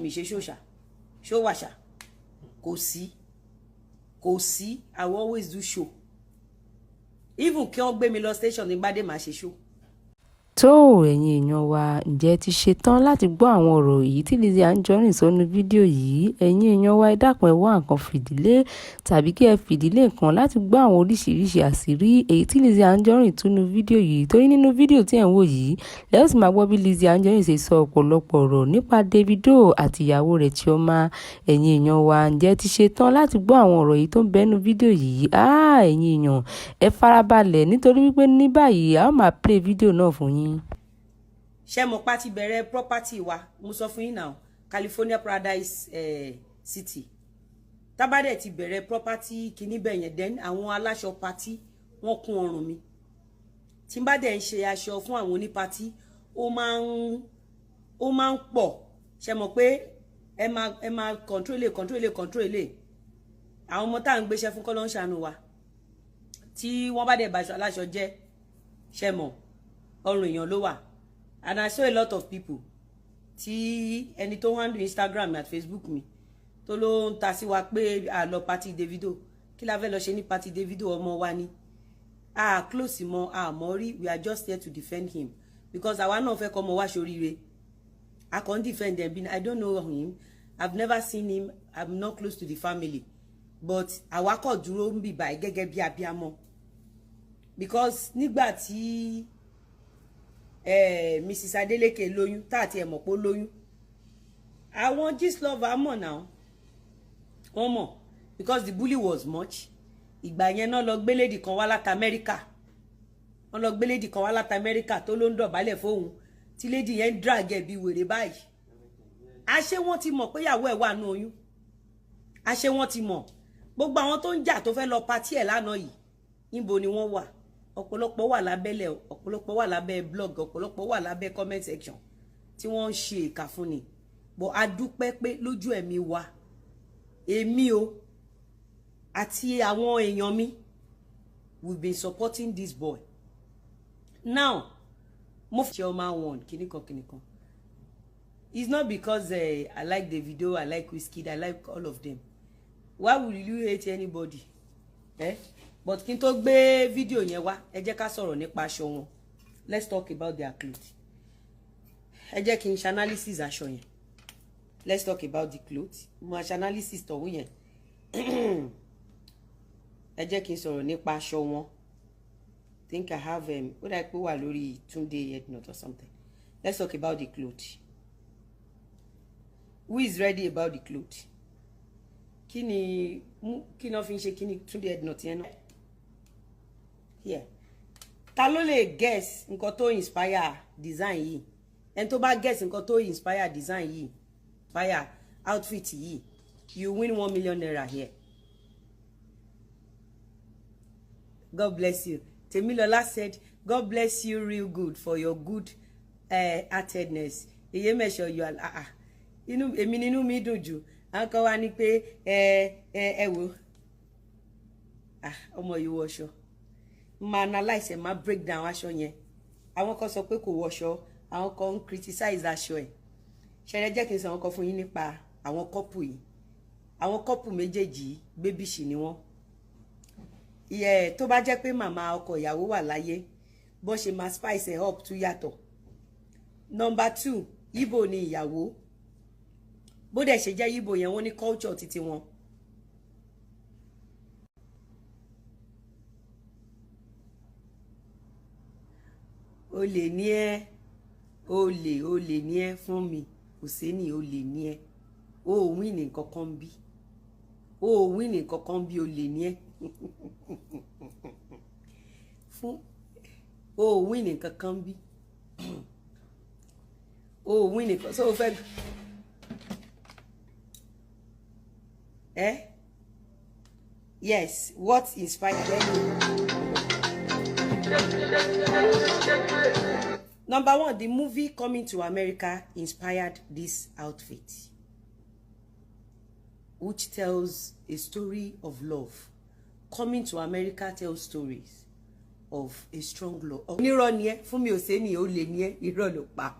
mi ṣe ṣòṣà ṣó wàṣà kò sí I will always do show even kí wọ́n gbé mi lọ station ní gbádé máa ṣe show. tó ẹ̀yin èèyàn wa ǹjẹ́ ti ṣe tán láti gbọ́ àwọn ọ̀rọ̀ yìí tí Lizzy Anjorin sọ nínú fídíò yìí? ẹ̀yin èèyàn wa ẹ dákun ẹ wá nǹkan fìdílé tàbí kí ẹ fìdílé nǹkan láti gbọ́ àwọn oríṣiríṣi àṣírí èyí tí Lizzy Anjorin tún nínú fídíò yìí. torí nínú fídíò tí ẹ̀ ń wò yìí lẹ́yìn tí máa gbọ́ bí Lizzy Anjorin ṣe sọ ọ̀pọ̀lọpọ̀ ọ̀rọ̀ nípa Davido àti ìyàwó rẹ̀ Chioma. ẹ̀yin èèyàn wa ǹjẹ́ ti ṣe tán láti gbọ́ àwọn ọ̀rọ̀ yìí tó ń bẹ nínú fídíò yìí? ẹ̀yin èèyàn ẹ farabalẹ̀ nítorí wípé ní báyìí a ó máa play fídíò náà fún yín. ṣé mo pa ti bẹ̀rẹ̀ property wa mo sọ fún yín now California Paradise City tábàdẹ̀ ti bẹ̀rẹ̀ property kìíní bẹ̀yẹn then àwọn aláṣọ party wọ́n kún ọrùn mi tí n bá dẹ̀ ń ṣe aṣọ fún àwọn oníparty ó máa ń pọ̀ ṣé mọ̀ pé ẹ máa control àwọn ọmọ tá à ń gbéṣẹ́ fún kọ́ ló ń ṣàánú wa tí wọ́n bá dẹ̀ bá aláṣọ jẹ́ ṣé mọ̀ ọrùn èèyàn ló wà. And I saw a lot of people tí ẹni tó handle Instagram at Facebook mi tó ló ń ta sí wa pé a lọ party Davido kí la fẹ́ lọ ṣe ní party Davido ọmọ wa ni close mọ́ mọ́ rí we are just here to defend him because àwa náà fẹ́ kọ́ ọmọ wa ṣoríire I can't defend them I don't know him I've never seen him I'm not close to the family but àwa kọ̀ dúró ń bì báyìí gẹ́gẹ́ bí abiyamọ because nígbà tí Mrs. Adeleke lóyún tá àti ẹ̀ mọ̀ pé ó lóyún àwọn Gistlover mọ̀ náà wọ́n mọ̀ because the bully was much ìgbà yẹn náà lọ gbé lady kan wá láti Amẹ́ríkà tó ló ń dọ̀bálẹ̀ fóun tí lady yẹn drag ẹ̀ bí wèrè báyìí àṣé wọ́n ti mọ̀ pé ìyàwó ẹ̀ wà nù oyún àṣé wọ́n ti mọ̀ gbogbo àwọn tó ń jà tó fẹ́ lọ patí ẹ̀ lánàá yìí níbo ni wọ́n wà ọ̀pọ̀lọpọ̀ wà lábẹ́lẹ̀ ọ̀pọ̀lọpọ̀ wà lábẹ́ blog ọ̀pọ̀lọpọ̀ wà lábẹ́ comment section tí wọ́n ń ṣe ìkà fún ni but a dúpẹ́ pé lójú ẹ̀mí wa èmi o àti àwọn èèyàn mi we've been supporting this boy now mo fi Chioma one kìnìkan it's not because I like Davido I like Wizkid I like all of them why would you hate anybody but kí n tó gbé fídíò yẹn wá ẹ jẹ́ ká sọ̀rọ̀ nípa aṣọ wọn let's talk about their clothes ẹ jẹ́ kí n ṣe analysis aṣọ yẹn let's talk about the clothes mo ṣe analysis tọ̀hún yẹn ẹ jẹ́ kí n sọ̀rọ̀ nípa aṣọ wọn think I have ó dà pé wà lórí Tunde Headnut or something let's talk about the clothes who is ready about the clothes kí ni wọ́n fi ń ṣe kí ni Tunde Headnut yẹn náà. Yeah. Ta ló lè guess nǹkan tó inspire design yìí ẹni tó bá guess nǹkan tó inspire design yìí inspire outfit yìí you win 1 million naira here. God bless you. Temilola said God bless you real good for your good heartedness. Eye make sure you are èmi nínú mi dùn jù àwọn kan wá ní pé ẹ wò ọmọ yìí wọṣọ ma analyse ma break down aṣọ yẹn àwọn kan sọ pé kò wọṣọ àwọn kan ń criticize aṣọ ẹ̀ ṣẹlẹ̀ jẹ́ kí n sọ àwọn kan fún yín nípa àwọn couple yìí àwọn couple méjèèjì babyṣì ni wọ́n tó bá jẹ́ pé màmá ọkọ ìyàwó wà láyé bó ṣe máa spice ẹ̀ up tún yàtọ̀. Number 2 Igbo ni ìyàwó bó dẹ̀ ṣe jẹ́ Igbo yẹn wọ́n ní culture títí wọn. Olè ní ẹ́ olè ní ẹ́ fún mi Hùsẹ́nì olè ní ẹ́ o win ní kankan bí win ní kankan bí olè ní ẹ́ fún win ní kankan bí win ní so fẹ́ yes what inspired you? Number 1, the movie Coming to America inspired this outfit, which tells a story of love. Coming to America tells stories of a strong love. Onírọ́ ni ẹ́ fún mi Hùsẹ́nì ó lè ní ẹ́ irọ́ ló pa.